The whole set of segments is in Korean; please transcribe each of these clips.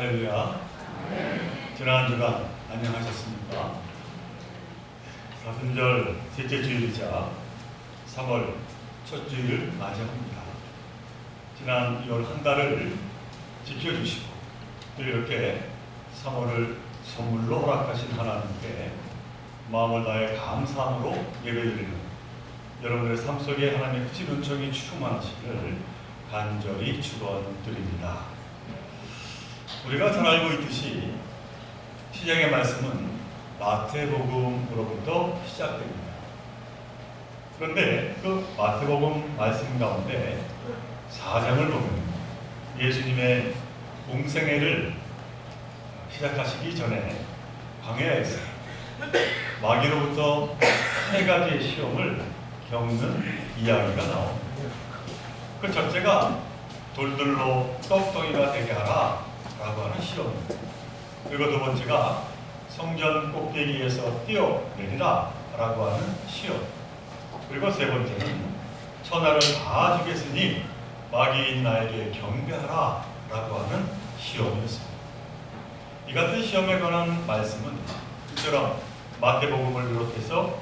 할렐루야. 지난 주간 안녕하셨습니까? 사순절 셋째 주일이자 3월 첫 주일 맞이합니다. 지난 2월 한 달을 지켜주시고 또 이렇게 3월을 선물로 허락하신 하나님께 마음을 다해 감사함으로 예배드리는 여러분들의 삶 속에 하나님의 크신 은총이 충만하시기를 간절히 축원드립니다. 우리가 잘 알고 있듯이 시작의 말씀은 마태복음으로부터 시작됩니다. 그런데 그 마태복음 말씀 가운데 4장을 보면 예수님의 공생애를 시작하시기 전에 광야에서 마귀로부터 3가지의 시험을 겪는 이야기가 나옵니다. 그 첫째가 돌들로 떡덩이가 되게 하라 라고 하는 시험입니다. 그리고 두 번째가 성전 꼭대기에서 뛰어내리라 라고 하는 시험. 그리고 세 번째는 천하를 다 주겠으니 마귀인 나에게 경배하라 라고 하는 시험이었습니다. 이 같은 시험에 관한 말씀은 이처럼 마태복음을 비롯해서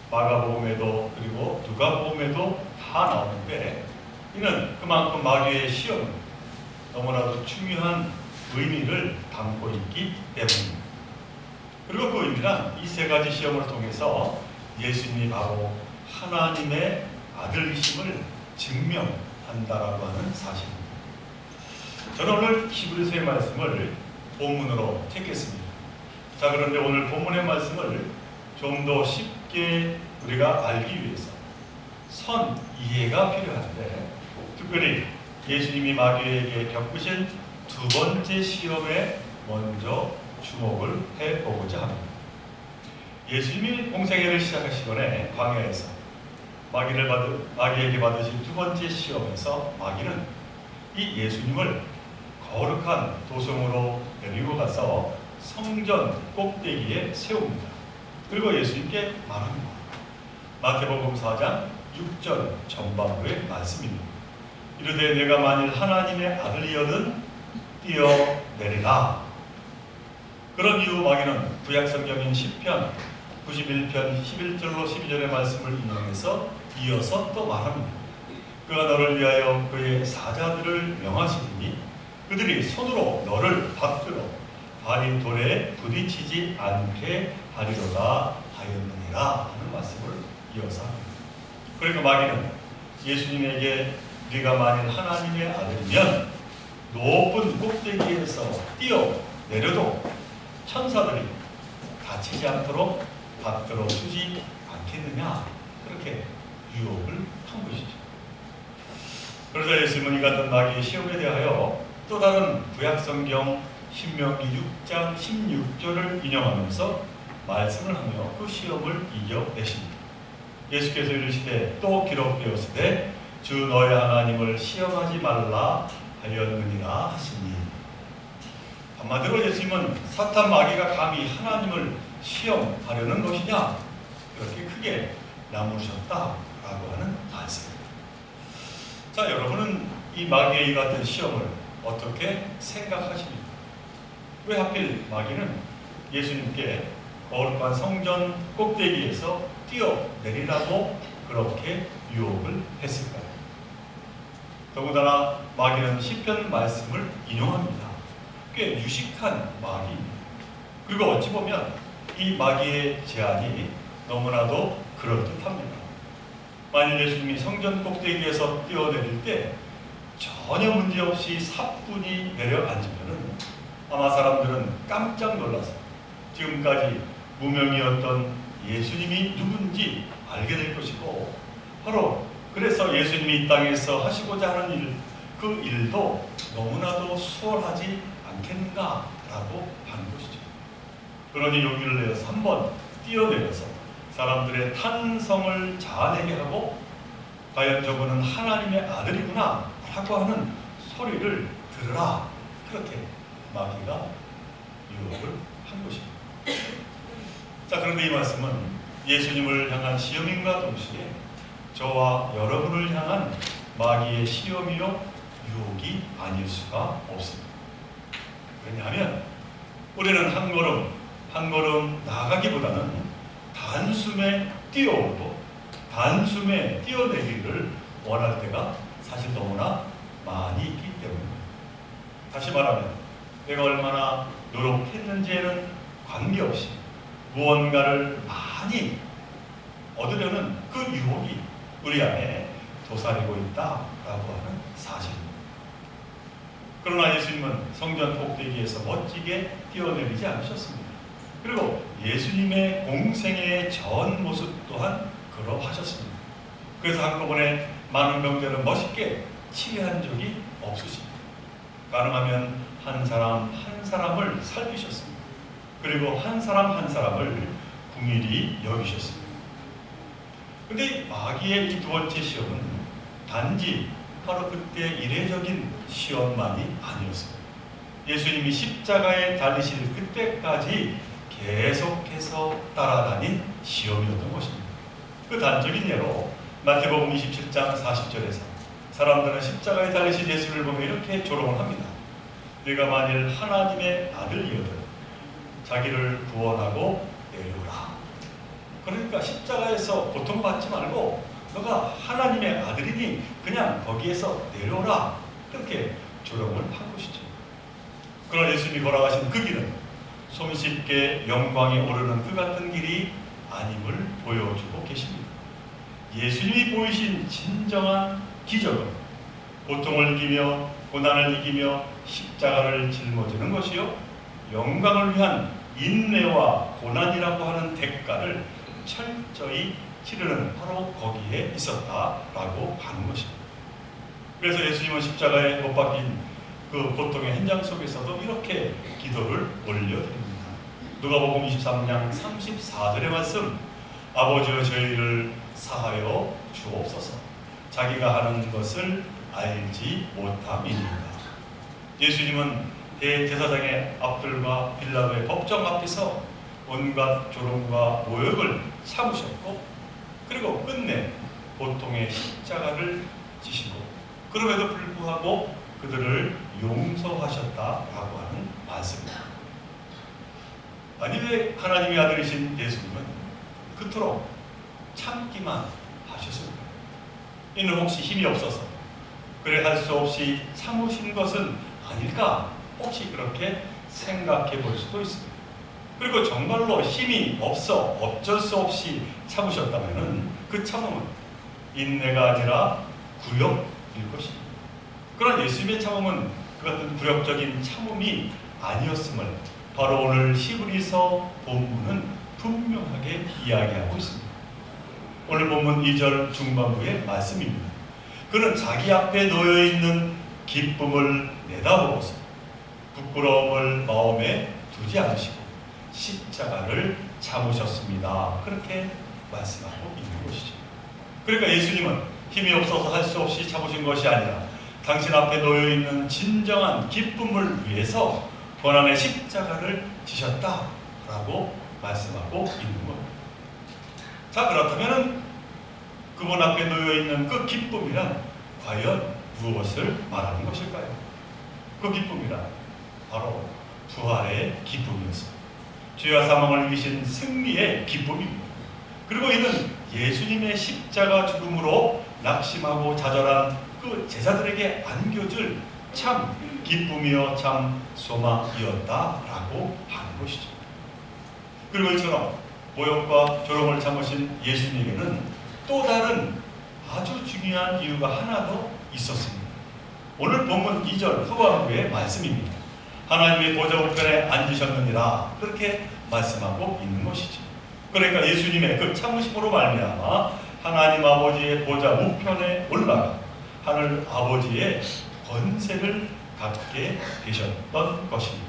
마가복음에도 그리고 누가복음에도 다 나오는데, 이는 그만큼 마귀의 시험은 너무나도 중요한 의미를 담고 있기 때문입니다. 그리고 그 의미란 이 3가지 시험을 통해서 예수님이 바로 하나님의 아들이심을 증명한다라고 하는 사실입니다. 저는 오늘 히브리서의 말씀을 본문으로 택했습니다. 자, 그런데 오늘 본문의 말씀을 좀 더 쉽게 우리가 알기 위해서 선 이해가 필요한데, 특별히 예수님이 마귀에게 겪으신 두 번째 시험에 먼저 주목을 해보고자 합니다. 예수님이 공생애를 시작하시기에 광야에서 마귀에게 받으신 두 번째 시험에서 마귀는 이 예수님을 거룩한 도성으로 데리고 가서 성전 꼭대기에 세웁니다. 그리고 예수님께 말합니다. 마태복음 4장 6절 전반부의 말씀입니다. 이르되 내가 만일 하나님의 아들이거든 뛰어내리라. 그런 이후 마귀는 구약성경인 시편 91편 11절로 12절의 말씀을 인용해서 이어서 또 말합니다. 그가 너를 위하여 그의 사자들을 명하시니 그들이 손으로 너를 받들어 발이 돌에 부딪히지 않게 하리로다 하였느니라 하는 말씀을 이어서 합니다. 그러니까 마귀는 예수님에게 네가 만일 하나님의 아들이면 높은 꼭대기에서 뛰어내려도 천사들이 다치지 않도록 받들어 주지 않겠느냐, 그렇게 유혹을 한 것이죠. 그러자 예수님은 이 같은 마귀의 시험에 대하여 또 다른 구약성경 신명기 6장 16절을 인용하면서 말씀을 하며 그 시험을 이겨내십니다. 예수께서 이르시되 또 기록되었으되 주 너의 하나님을 시험하지 말라 하였느니라 하시니, 한마디로 예수님은 사탄 마귀가 감히 하나님을 시험하려는 것이냐, 그렇게 크게 나무셨다라고 하는 말씀입니다. 자, 여러분은 이 마귀의 이 같은 시험을 어떻게 생각하십니까? 왜 하필 마귀는 예수님께 거룩한 성전 꼭대기에서 뛰어내리라고 그렇게 유혹을 했을까요? 더군다나 마귀는 시편 말씀을 인용합니다. 꽤 유식한 마귀입니다. 그리고 어찌 보면 이 마귀의 제안이 너무나도 그럴듯합니다. 만일 예수님이 성전 꼭대기에서 뛰어내릴 때 전혀 문제없이 사뿐히 내려앉으면 아마 사람들은 깜짝 놀라서 지금까지 무명이었던 예수님이 누군지 알게 될 것이고, 바로 그래서 예수님이 이 땅에서 하시고자 하는 일, 그 일도 너무나도 수월하지 않겠는가라고 하는 것이죠. 그러니 용기를 내어서 한번 뛰어내려서 사람들의 탄성을 자아내게 하고, 과연 저분은 하나님의 아들이구나 라고 하는 소리를 들으라, 그렇게 마귀가 유혹을 한 것입니다. 자, 그런데 이 말씀은 예수님을 향한 시험인과 동시에 저와 여러분을 향한 마귀의 시험이요 유혹이 아닐 수가 없습니다. 왜냐하면 우리는 한 걸음 나아가기보다는 단숨에 뛰어오고 단숨에 뛰어내기를 원할 때가 사실 너무나 많이 있기 때문입니다. 다시 말하면 내가 얼마나 노력했는지에는 관계없이 무언가를 많이 얻으려는 그 유혹이 우리 안에 도사리고 있다라고 하는 사실입니다. 그러나 예수님은 성전 꼭대기에서 멋지게 뛰어내리지 않으셨습니다. 그리고 예수님의 공생애의 전 모습 또한 그러하셨습니다. 그래서 한꺼번에 많은 병들을 멋있게 치료한 적이 없으십니다. 가능하면 한 사람 한 사람을 살피셨습니다. 그리고 한 사람 한 사람을 궁일이 여기셨습니다. 근데 마귀의 이 두 번째 시험은 단지 바로 그때 이례적인 시험만이 아니었습니다. 예수님이 십자가에 달리실 그때까지 계속해서 따라다닌 시험이었던 것입니다. 그 단적인 예로 마태복음 27장 40절에서 사람들은 십자가에 달리신 예수를 보며 이렇게 조롱을 합니다. 네가 만일 하나님의 아들이거든 자기를 구원하고 내려오라. 그러니까 십자가에서 고통받지 말고 너가 하나님의 아들이니 그냥 거기에서 내려오라. 그렇게 조롱을 한 것이죠. 그러나 예수님이 걸어가신 그 길은 손쉽게 영광에 오르는 그 같은 길이 아님을 보여주고 계십니다. 예수님이 보이신 진정한 기적은 고통을 이기며 고난을 이기며 십자가를 짊어지는 것이요 영광을 위한 인내와 고난이라고 하는 대가를 철저히 치르는 바로 거기에 있었다라고 하는 것입니다. 그래서 예수님은 십자가에 못 박힌 그 고통의 현장 속에서도 이렇게 기도를 올려드립니다. 누가복음 23장 34절의 말씀, 아버지여 저희를 사하여 주옵소서. 자기가 하는 것을 알지 못함이니이다. 예수님은 대제사장의 앞들과 빌라도의 법정 앞에서 온갖 조롱과 모욕을 참으셨고 그리고 끝내 고통의 십자가를 지시고 그럼에도 불구하고 그들을 용서하셨다라고 하는 말씀입니다. 아니 왜 하나님의 아들이신 예수님은 그토록 참기만 하셨습니까? 이는 혹시 힘이 없어서 그래 할 수 없이 참으신 것은 아닐까 혹시 그렇게 생각해 볼 수도 있습니다. 그리고 정말로 힘이 없어 어쩔 수 없이 참으셨다면 그 참음은 인내가 아니라 굴욕일 것입니다. 그런 예수님의 참음은 그 같은 굴욕적인 참음이 아니었음을 바로 오늘 히브리서 본문은 분명하게 이야기하고 있습니다. 오늘 본문 2절 중반부의 말씀입니다. 그는 자기 앞에 놓여있는 기쁨을 내다보고서 부끄러움을 마음에 두지 않으시고 십자가를 참으셨습니다. 그렇게 말씀하고 있는 것이죠. 그러니까 예수님은 힘이 없어서 할 수 없이 참으신 것이 아니라 당신 앞에 놓여있는 진정한 기쁨을 위해서 고난의 십자가를 지셨다라고 말씀하고 있는 겁니다. 자, 그렇다면 그분 앞에 놓여있는 그 기쁨이란 과연 무엇을 말하는 것일까요? 그 기쁨이란 바로 부활의 기쁨이었습니다. 죄와 사망을 이기신 승리의 기쁨입니다. 그리고 이는 예수님의 십자가 죽음으로 낙심하고 좌절한 그 제자들에게 안겨줄 참 기쁨이요 참 소망이었다라고 하는 것이죠. 그리고 이처럼 모욕과 조롱을 참으신 예수님에게는 또 다른 아주 중요한 이유가 하나 더 있었습니다. 오늘 본문 2절 후반부의 말씀입니다. 하나님의 보좌 우편에 앉으셨느니라 그렇게 말씀하고 있는 것이죠. 그러니까 예수님의 그 참으심으로 말미암아 하나님 아버지의 보좌 우편에 올라가 하늘 아버지의 권세를 갖게 되셨던 것입니다.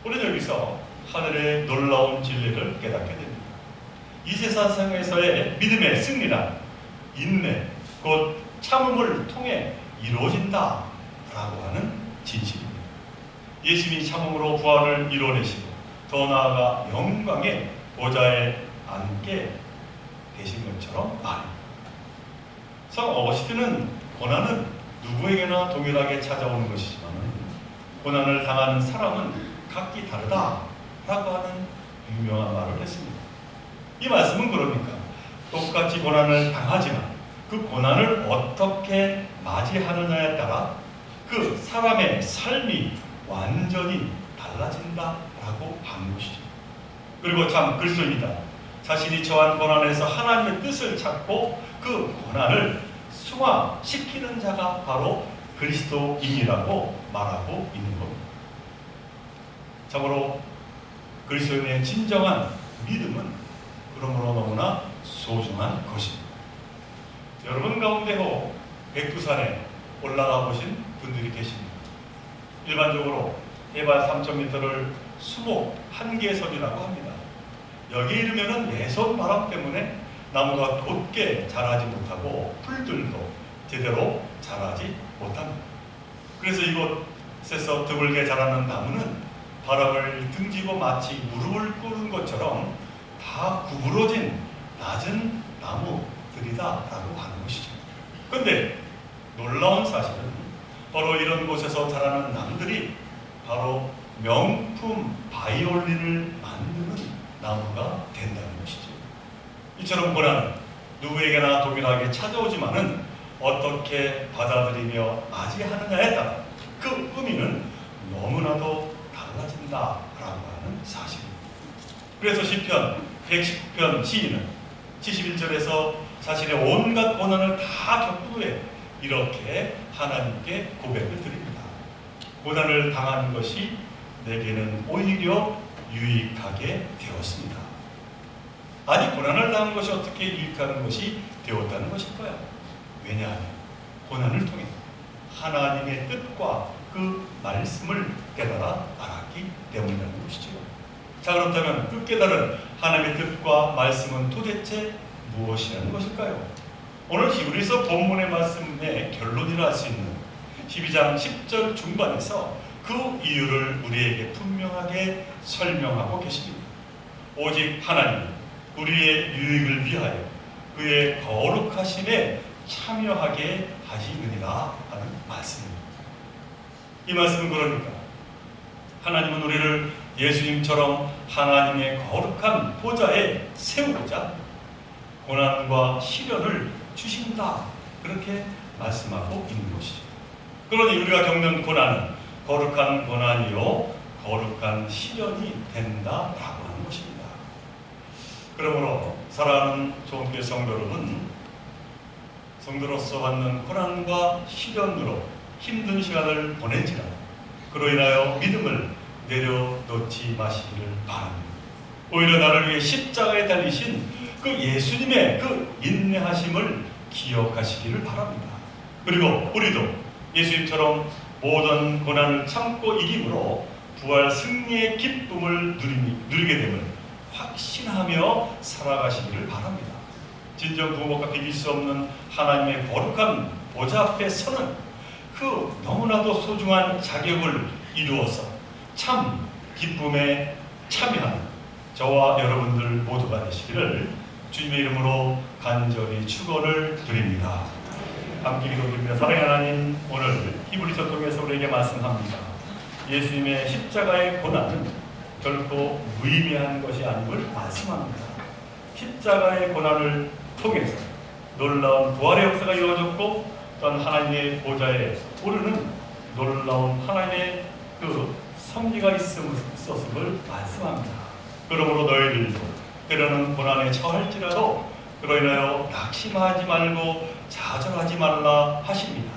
우리는 여기서 하늘의 놀라운 진리를 깨닫게 됩니다. 이 세상에서의 믿음의 승리란 인내, 곧 참음을 통해 이루어진다라고 하는 진실입니다. 예수님이 참음으로 부활을 이루어내시고 더 나아가 영광의 보좌에 앉게 되신 것처럼 말입니다. 성 어거스틴은 고난은 누구에게나 동일하게 찾아오는 것이지만 고난을 당하는 사람은 각기 다르다라고 하는 유명한 말을 했습니다. 이 말씀은 그러니까 똑같이 고난을 당하지만 그 고난을 어떻게 맞이하느냐에 따라 그 사람의 삶이 완전히 달라진다라고 하는 것이죠. 그리고 참 그리스도인이다, 자신이 처한 고난에서 하나님의 뜻을 찾고 그 고난을 승화시키는 자가 바로 그리스도인이라고 말하고 있는 겁니다. 참으로 그리스도인의 진정한 믿음은 그러므로 너무나 소중한 것입니다. 여러분 가운데도 백두산에 올라가 보신 분들이 계십니다. 일반적으로 해발 3,000m를 수목 한계선이라고 합니다. 여기 이르면은 매서운 바람 때문에 나무가 돋게 자라지 못하고 풀들도 제대로 자라지 못합니다. 그래서 이곳에서 드물게 자라는 나무는 바람을 등지고 마치 무릎을 꿇은 것처럼 다 구부러진 낮은 나무들이다라고 하는 것이죠. 그런데 놀라운 사실은 바로 이런 곳에서 자라는 나무들이 바로 명품 바이올린을 만드는 나무가 된다는 것이죠. 이처럼 고난은 누구에게나 동일하게 찾아오지만은 어떻게 받아들이며 맞이하느냐에 따라 그 의미는 너무나도 달라진다라고 하는 사실입니다. 그래서 시편 110편 시인은 71절에서 자신의 온갖 고난을 다 겪은 후에 이렇게 하나님께 고백을 드립니다. 고난을 당하는 것이 내게는 오히려 유익하게 되었습니다. 아니, 고난을 당한 것이 어떻게 유익한 것이 되었다는 것일까요? 왜냐하면 고난을 통해 하나님의 뜻과 그 말씀을 깨달아 알았기 때문이라는 것이죠. 자, 그렇다면 그 깨달은 하나님의 뜻과 말씀은 도대체 무엇이라는 것일까요? 오늘 히브리서 본문의 말씀의 결론이라 할 수 있는 12장 10절 중반에서 그 이유를 우리에게 분명하게 설명하고 계십니다. 오직 하나님이 우리의 유익을 위하여 그의 거룩하심에 참여하게 하시느니라 하는 말씀입니다. 이 말씀은 그러니까 하나님은 우리를 예수님처럼 하나님의 거룩한 보좌에 세우고자 고난과 시련을 주신다, 그렇게 말씀하고 있는 것이죠. 그러니 우리가 겪는 고난은 거룩한 고난이요 거룩한 시련이 된다라고 하는 것입니다. 그러므로 사랑하는 좋은교회 성도로서 받는 고난과 시련으로 힘든 시간을 보내지만 그로 인하여 믿음을 내려놓지 마시기를 바랍니다. 오히려 나를 위해 십자가에 달리신 그 예수님의 그 인내하심을 기억하시기를 바랍니다. 그리고 우리도 예수님처럼 모든 고난을 참고 이김으로 부활 승리의 기쁨을 누리게 됨을 확신하며 살아가시기를 바랍니다. 진정 부모가 비길 수 없는 하나님의 거룩한 보좌 앞에 서는 그 너무나도 소중한 자격을 이루어서 참 기쁨에 참여하는 저와 여러분들 모두가 되시기를 주님의 이름으로 간절히 축원을 드립니다. 함께 기도드립니다. 사랑의 하나님, 오늘 히브리서 통해서 우리에게 말씀합니다. 예수님의 십자가의 고난은 결코 무의미한 것이 아님을 말씀합니다. 십자가의 고난을 통해서 놀라운 부활의 역사가 이루어졌고 또한 하나님의 보좌에 오르는 놀라운 하나님의 그 섭리가 있었음을 말씀합니다. 그러므로 너희들도 때로는 고난에 처할지라도 그로 인하여 낙심하지 말고 좌절하지 말라 하십니다.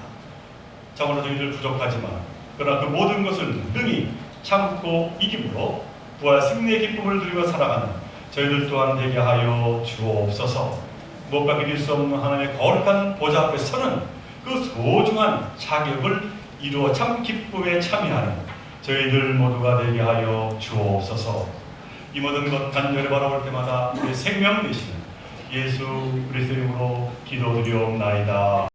참으로 저희들 부족하지만 그러나 그 모든 것을 능히 참고 이김으로 부활 승리의 기쁨을 누리고 살아가는 저희들 또한 되게 하여 주옵소서. 무엇과 비길 수 없는 하나님의 거룩한 보좌 앞에 서는 그 소중한 자격을 이루어 참 기쁨에 참여하는 저희들 모두가 되게 하여 주옵소서. 이 모든 것 간절히 바라볼 때마다 우리 생명 되시는 예수 그리스도 이름으로 기도드리옵나이다.